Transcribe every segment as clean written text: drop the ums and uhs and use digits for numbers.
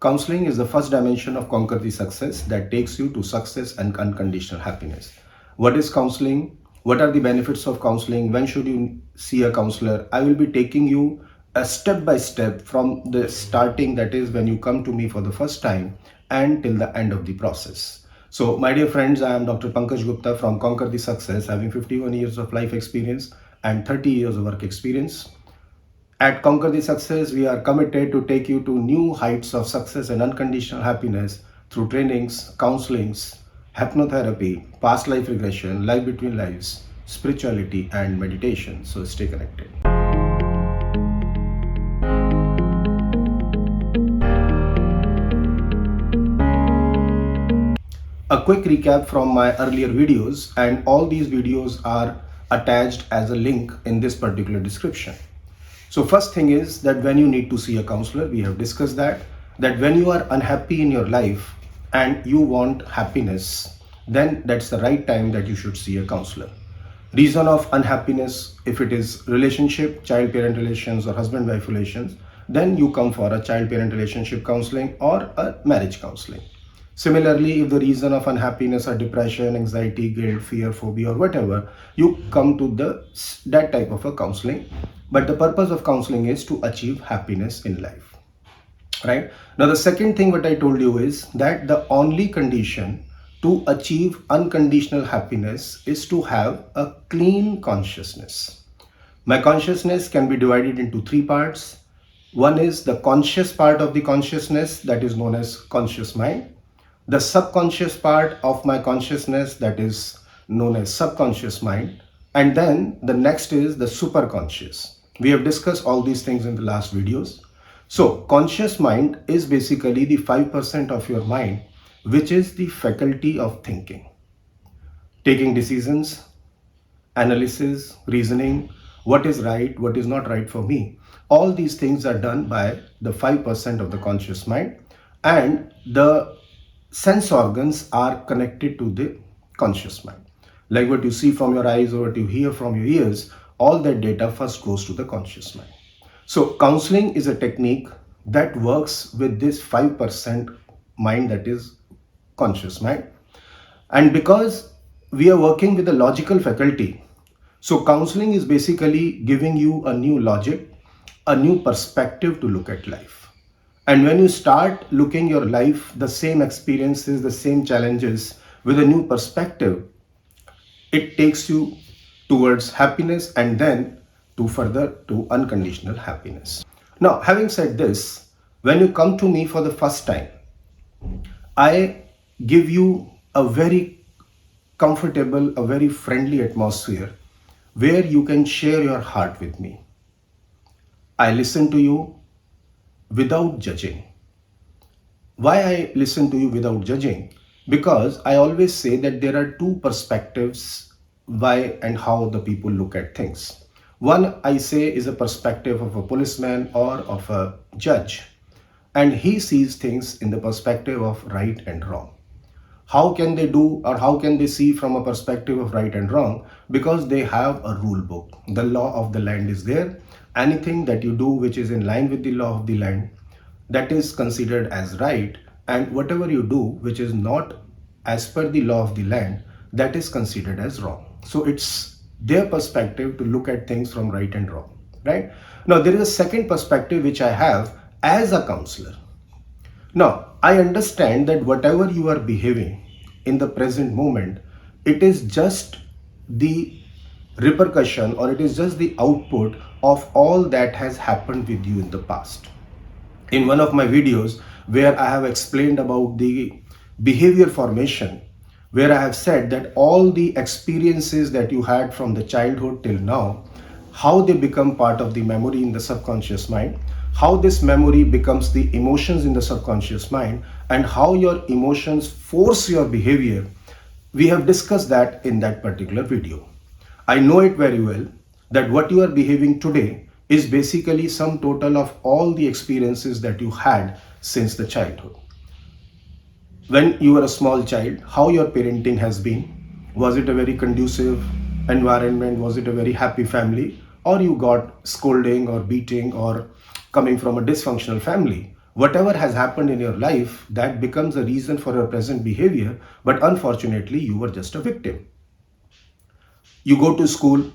Counseling is the first dimension of Conquer the Success that takes you to success and unconditional happiness. What is counseling? What are the benefits of counseling? When should you see a counselor? I will be taking you a step by step from the starting, that is when you come to me for the first time, and till the end of the process. So, my dear friends, I am Dr. Pankaj Gupta from Conquer the Success, having 51 years of life experience and 30 years of work experience. At Conquer the Success, we are committed to take you to new heights of success and unconditional happiness through trainings, counselings, hypnotherapy, past life regression, life between lives, spirituality, and meditation. So stay connected. A quick recap from my earlier videos, and all these videos are attached as a link in this particular description. So first thing is that when you need to see a counselor, we have discussed that when you are unhappy in your life and you want happiness, then that's the right time that you should see a counselor. Reason of unhappiness, if it is relationship, child-parent relations or husband-wife relations, then you come for a child-parent relationship counseling or a marriage counseling. Similarly, if the reason of unhappiness are depression, anxiety, guilt, fear, phobia, or whatever, you come to that type of a counseling. But the purpose of counseling is to achieve happiness in life, right? Now, the second thing what I told you is that the only condition to achieve unconditional happiness is to have a clean consciousness. My consciousness can be divided into three parts. One is the conscious part of the consciousness, that is known as conscious mind. The subconscious part of my consciousness, that is known as subconscious mind. And then the next is the superconscious. We have discussed all these things in the last videos. So conscious mind is basically the 5% of your mind, which is the faculty of thinking, taking decisions, analysis, reasoning, what is right, what is not right for me. All these things are done by the 5% of the conscious mind, and the sense organs are connected to the conscious mind. Like what you see from your eyes or what you hear from your ears, all that data first goes to the conscious mind. So counseling is a technique that works with this 5% mind, that is conscious mind. And because we are working with a logical faculty, so counseling is basically giving you a new logic, a new perspective to look at life. And when you start looking your life, the same experiences, the same challenges with a new perspective, it takes you towards happiness and then to further to unconditional happiness. Now, having said this, when you come to me for the first time, I give you a very comfortable, a very friendly atmosphere where you can share your heart with me. I listen to you without judging. Why I listen to you without judging? Because I always say that there are two perspectives why and how the people look at things. One, I say, is a perspective of a policeman or of a judge, and he sees things in the perspective of right and wrong. How can they do, or how can they see from a perspective of right and wrong? Because they have a rule book. The law of the land is there. Anything that you do which is in line with the law of the land, that is considered as right, and whatever you do which is not as per the law of the land, that is considered as wrong. So it's their perspective to look at things from right and wrong, right? Now, there is a second perspective which I have as a counselor. Now, I understand that whatever you are behaving in the present moment, it is just the repercussion, or it is just the output of all that has happened with you in the past. In one of my videos where I have explained about the behavior formation, where I have said that all the experiences that you had from the childhood till now, how they become part of the memory in the subconscious mind, how this memory becomes the emotions in the subconscious mind, and how your emotions force your behavior, we have discussed that in that particular video. I know it very well that what you are behaving today is basically sum total of all the experiences that you had since the childhood. When you were a small child, how your parenting has been? Was it a very conducive environment? Was it a very happy family? Or you got scolding or beating or coming from a dysfunctional family? whatever has happened in your life, that becomes a reason for your present behavior, but unfortunately, you were just a victim. You go to school,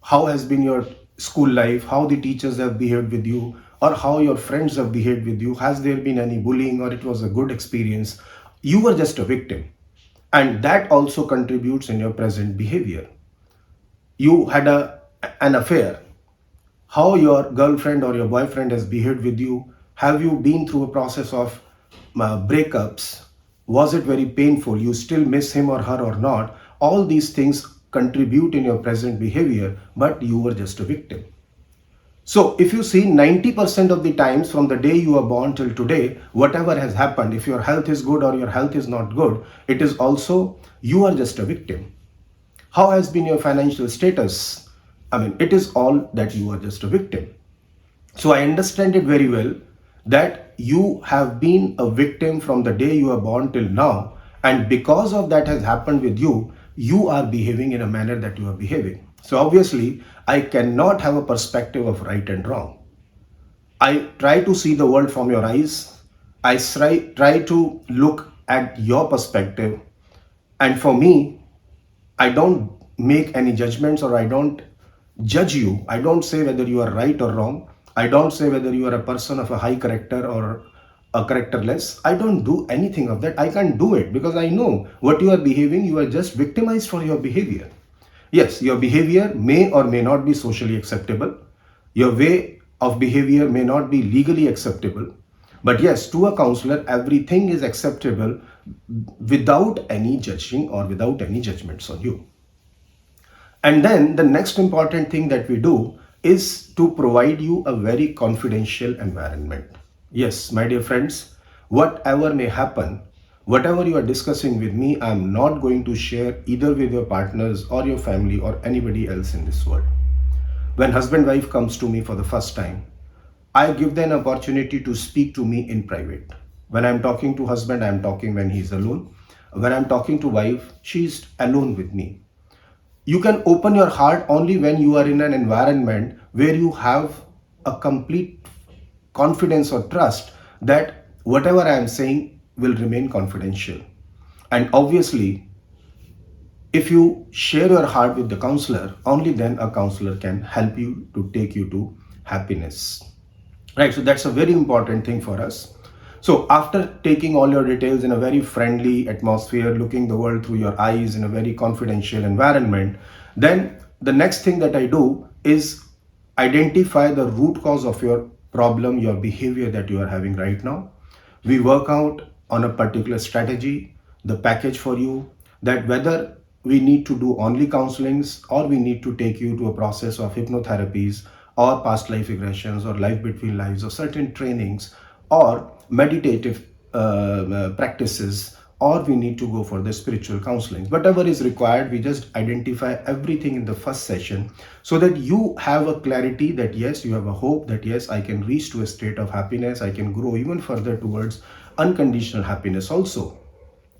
how has been your school life, how the teachers have behaved with you, or how your friends have behaved with you, has there been any bullying, or it was a good experience? You were just a victim, and that also contributes in your present behavior. You had an affair, how your girlfriend or your boyfriend has behaved with you, have you been through a process of breakups, was it very painful, you still miss him or her or not? All these things contribute in your present behavior, but you were just a victim. So if you see 90% of the times from the day you are born till today, whatever has happened, if your health is good or your health is not good, it is also you are just a victim. How has been your financial status? I mean, it is all that you are just a victim. So I understand it very well that you have been a victim from the day you are born till now. And because of that has happened with you, you are behaving in a manner that you are behaving. So obviously, I cannot have a perspective of right and wrong. I try to see the world from your eyes. I try to look at your perspective. And for me, I don't make any judgments, or I don't judge you. I don't say whether you are right or wrong. I don't say whether you are a person of a high character or a characterless. I don't do anything of that. I can't do it because I know what you are behaving. You are just victimized for your behavior. Yes, your behavior may or may not be socially acceptable. Your way of behavior may not be legally acceptable. But yes, to a counselor, everything is acceptable without any judging or without any judgments on you. And then the next important thing that we do is to provide you a very confidential environment. Yes, my dear friends, whatever may happen, whatever you are discussing with me, I am not going to share either with your partners or your family or anybody else in this world. When husband wife comes to me for the first time, I give them an opportunity to speak to me in private. When I'm talking to husband, I'm talking when he's alone. When I'm talking to wife, she's alone with me. You can open your heart only when you are in an environment where you have a complete confidence or trust that whatever I am saying will remain confidential. And obviously, if you share your heart with the counselor, only then a counselor can help you to take you to happiness. Right, so that's a very important thing for us. So after taking all your details in a very friendly atmosphere, looking the world through your eyes in a very confidential environment, then the next thing that I do is identify the root cause of your problem, your behavior that you are having right now. We work out on a particular strategy, the package for you, that whether we need to do only counselings or we need to take you to a process of hypnotherapies or past life regressions or life between lives or certain trainings or meditative practices, or we need to go for the spiritual counseling. Whatever is required, we just identify everything in the first session so that you have a clarity that yes, you have a hope that yes, I can reach to a state of happiness. I can grow even further towards unconditional happiness also.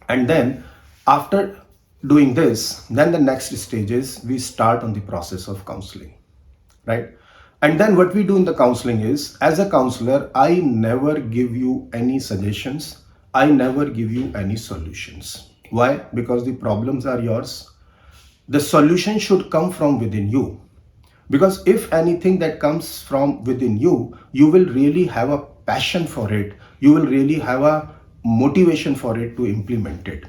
And then after doing this, then the next stage is we start on the process of counseling, right? And then what we do in the counseling is, as a counselor, I never give you any suggestions. I never give you any solutions. Why? Because the problems are yours. The solution should come from within you. Because if anything that comes from within you, you will really have a passion for it. You will really have a motivation for it to implement it.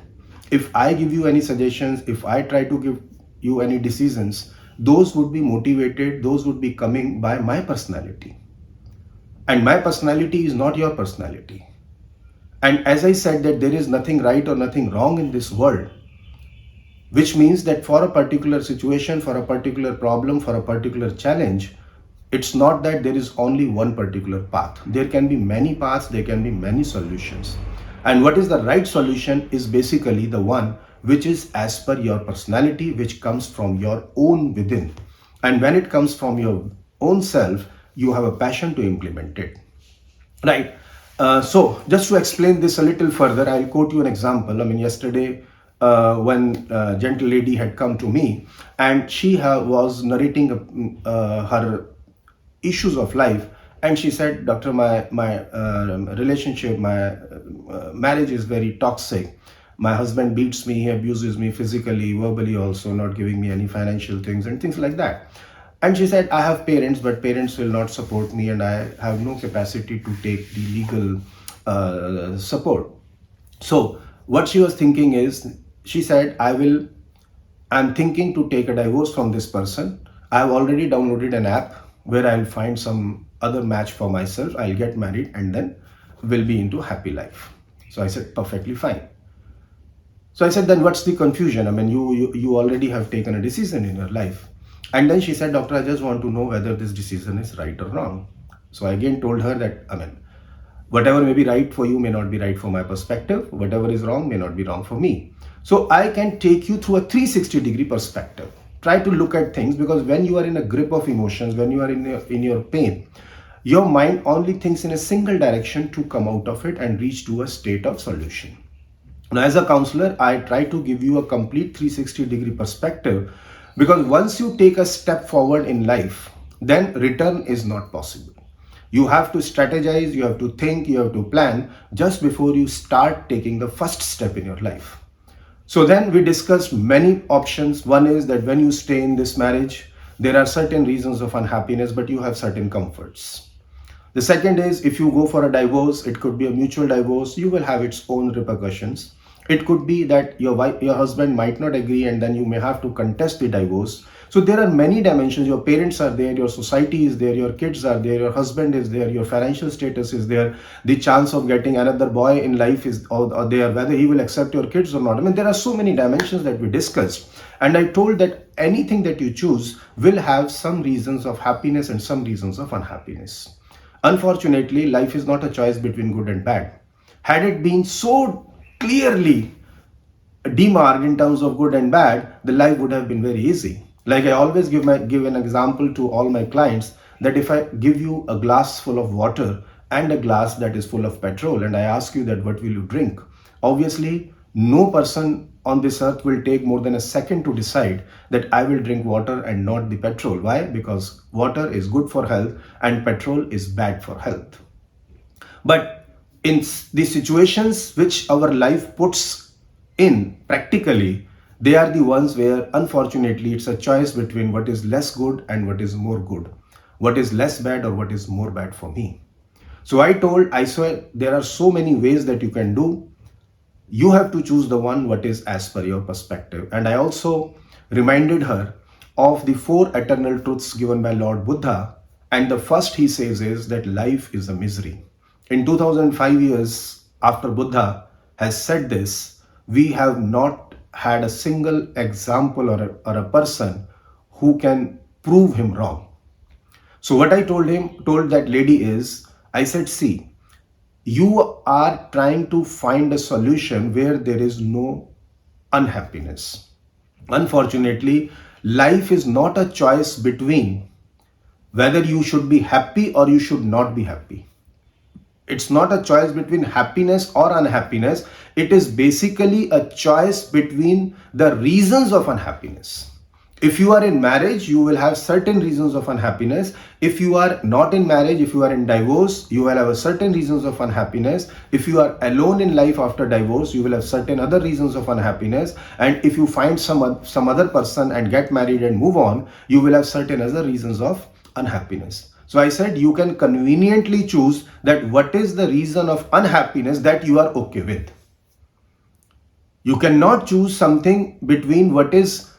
If I give you any suggestions, if I try to give you any decisions, those would be motivated, those would be coming by my personality. And my personality is not your personality. And as I said that there is nothing right or nothing wrong in this world, which means that for a particular situation, for a particular problem, for a particular challenge, it's not that there is only one particular path. There can be many paths, there can be many solutions. And what is the right solution is basically the one which is as per your personality, which comes from your own within. And when it comes from your own self, you have a passion to implement it. Right. So just to explain this a little further, I'll quote you an example. I mean, yesterday, when a gentle lady had come to me and she was narrating her issues of life, And she said, doctor, my relationship, my marriage is very toxic. My husband beats me, he abuses me physically, verbally also, not giving me any financial things and things like that. And she said, I have parents, but parents will not support me, and I have no capacity to take the legal support. So what she was thinking is, she said, I'm thinking to take a divorce from this person. I have already downloaded an app where I'll find some other match for myself. I'll get married and then we'll be into happy life. So I said, perfectly fine. So I said, then what's the confusion? I mean, you already have taken a decision in your life. And then she said, doctor, I just want to know whether this decision is right or wrong. So I again told her that, I mean, whatever may be right for you may not be right for my perspective. Whatever is wrong may not be wrong for me. So I can take you through a 360-degree perspective. Try to look at things, because when you are in a grip of emotions, when you are in your pain, your mind only thinks in a single direction to come out of it and reach to a state of solution. Now, as a counselor, I try to give you a complete 360-degree perspective, because once you take a step forward in life, then return is not possible. You have to strategize, you have to think, you have to plan just before you start taking the first step in your life. So then we discussed many options. One is that when you stay in this marriage, there are certain reasons of unhappiness, but you have certain comforts. The second is, if you go for a divorce, it could be a mutual divorce, you will have its own repercussions. It could be that your husband might not agree, and then you may have to contest the divorce. So there are many dimensions. Your parents are there, your society is there, your kids are there, your husband is there, your financial status is there, the chance of getting another boy in life is or there, whether he will accept your kids or not. I mean, there are so many dimensions that we discussed. And I told that anything that you choose will have some reasons of happiness and some reasons of unhappiness. Unfortunately, life is not a choice between good and bad. Had it been so clearly demarked in terms of good and bad, the life would have been very easy. Like I always give an example to all my clients, that if I give you a glass full of water and a glass that is full of petrol, and I ask you that what will you drink, obviously no person on this earth will take more than a second to decide that I will drink water and not the petrol. Why? Because water is good for health and petrol is bad for health. But in the situations which our life puts in practically, they are the ones where unfortunately it's a choice between what is less good and what is more good, what is less bad or what is more bad for me. So I swear there are so many ways that you can do. You have to choose the one what is as per your perspective. And I also reminded her of the 4 eternal truths given by Lord Buddha. And the first he says is that life is a misery. In 2005 years after Buddha has said this, we have not had a single example or a person who can prove him wrong. So what I told that lady is, I said, see, you are trying to find a solution where there is no unhappiness. Unfortunately, life is not a choice between whether you should be happy or you should not be happy. It's not a choice between happiness or unhappiness. It is basically a choice between the reasons of unhappiness. If you are in marriage, you will have certain reasons of unhappiness. If you are not in marriage, if you are in divorce, you will have certain reasons of unhappiness. If you are alone in life after divorce, you will have certain other reasons of unhappiness. And if you find some other person and get married and move on, you will have certain other reasons of unhappiness. So I said you can conveniently choose that what is the reason of unhappiness that you are okay with. You cannot choose something between what is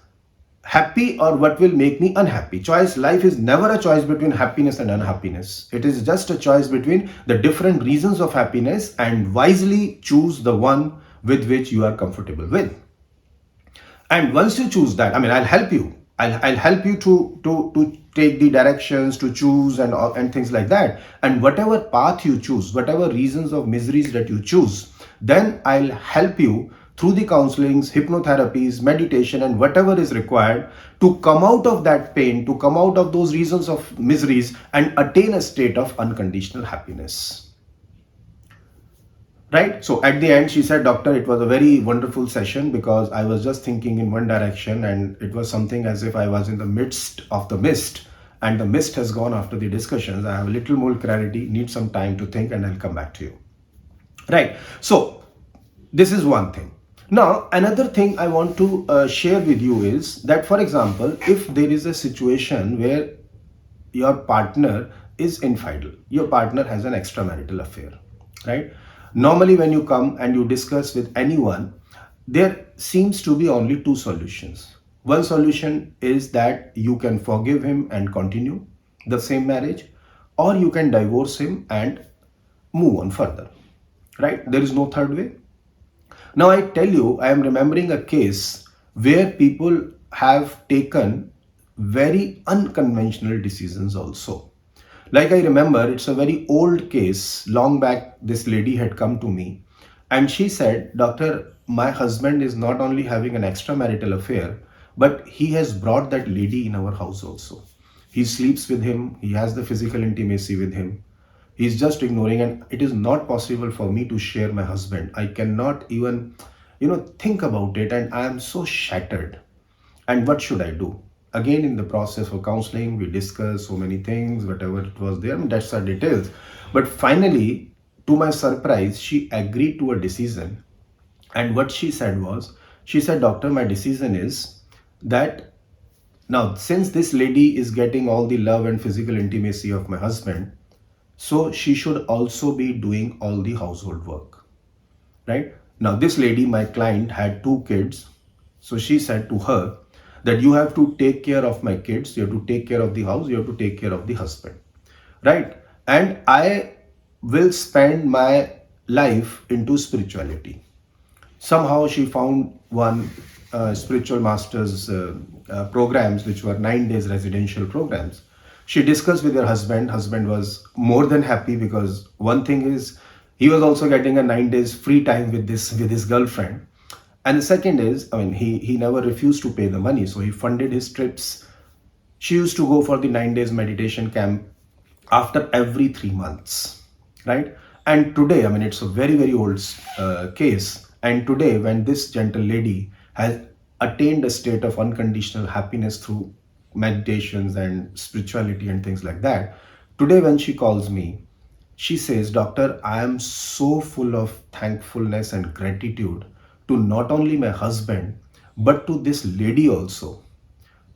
happy or what will make me unhappy. Life is never a choice between happiness and unhappiness. It is just a choice between the different reasons of happiness, and wisely choose the one with which you are comfortable with. And once you choose that, I mean, I'll help you. I'll help you to take the directions, to choose and things like that. And whatever path you choose, whatever reasons of miseries that you choose, then I'll help you through the counselings, hypnotherapies, meditation, and whatever is required to come out of that pain, to come out of those reasons of miseries and attain a state of unconditional happiness. Right? So at the end, she said, doctor, it was a very wonderful session, because I was just thinking in one direction and it was something as if I was in the midst of the mist. and the mist has gone after the discussions. I have a little more clarity, need some time to think, and I'll come back to you. Right. So this is one thing. Now, another thing I want to share with you is that, for example, if there is a situation where your partner is infidelal, your partner has an extramarital affair, right? Normally, when you come and you discuss with anyone, there seems to be only two solutions. One solution is that you can forgive him and continue the same marriage, or you can divorce him and move on further, right? There is no third way. Now, I tell you, I am remembering a case where people have taken very unconventional decisions also. Like, I remember, it's a very old case. Long back, this lady had come to me and she said, Doctor, my husband is not only having an extramarital affair, but he has brought that lady in our house also. He sleeps with him, he has the physical intimacy with him. He's just ignoring, and it is not possible for me to share my husband. I cannot even, think about it, and I am so shattered. And what should I do? Again, in the process of counseling, we discuss so many things, whatever it was there, that's the details. But finally, to my surprise, she agreed to a decision. And what she said was, she said, Doctor, my decision is that now, since this lady is getting all the love and physical intimacy of my husband, so she should also be doing all the household work, right? Now, this lady, my client, had two kids. So she said to her that you have to take care of my kids, you have to take care of the house, you have to take care of the husband, right? And I will spend my life into spirituality. Somehow she found one spiritual master's programs, which were 9 days residential programs. She discussed with her husband. Husband was more than happy because one thing is he was also getting a 9 days free time with his girlfriend. And the second is, he never refused to pay the money. So he funded his trips. She used to go for the 9 days meditation camp after every 3 months, right? And today, it's a very, very old case. And today, when this gentle lady has attained a state of unconditional happiness through meditations and spirituality and things like that, today when she calls me, she says, Doctor, I am so full of thankfulness and gratitude to not only my husband, but to this lady also.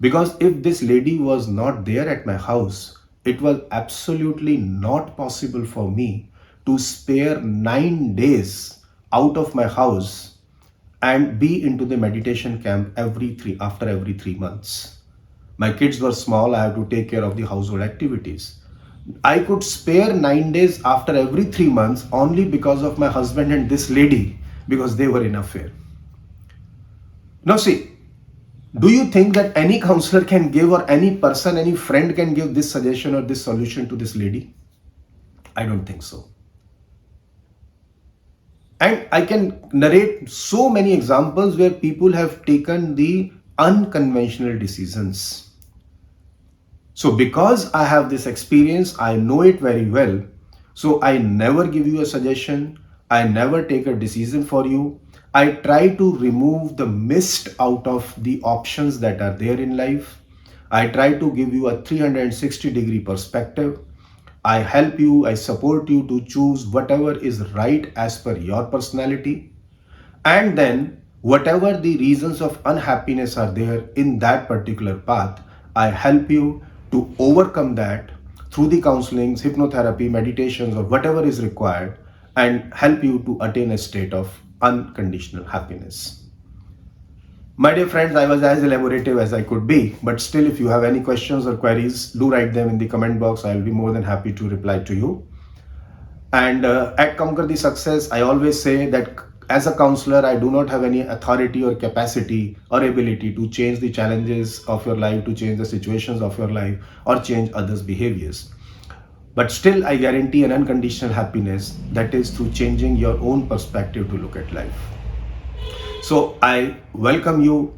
Because if this lady was not there at my house, it was absolutely not possible for me to spare 9 days out of my house and be into the meditation camp after every 3 months. My kids were small, I have to take care of the household activities. I could spare 9 days after every 3 months only because of my husband and this lady, because they were in affair. Now see, do you think that any counselor can give, or any person, any friend can give this suggestion or this solution to this lady? I don't think so. And I can narrate so many examples where people have taken the unconventional decisions. So because I have this experience, I know it very well. So I never give you a suggestion. I never take a decision for you. I try to remove the mist out of the options that are there in life. I try to give you a 360-degree perspective. I help you, I support you to choose whatever is right as per your personality. And then whatever the reasons of unhappiness are there in that particular path, I help you to overcome that through the counselings, hypnotherapy, meditations, or whatever is required, and help you to attain a state of unconditional happiness. My dear friends, I was as elaborative as I could be, but still, if you have any questions or queries, do write them in the comment box. I'll be more than happy to reply to you. And at Conquer the Success, I always say that as a counselor, I do not have any authority or capacity or ability to change the challenges of your life, to change the situations of your life, or change others' behaviors. But still, I guarantee an unconditional happiness, that is through changing your own perspective to look at life. So I welcome you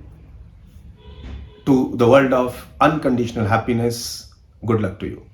to the world of unconditional happiness. Good luck to you.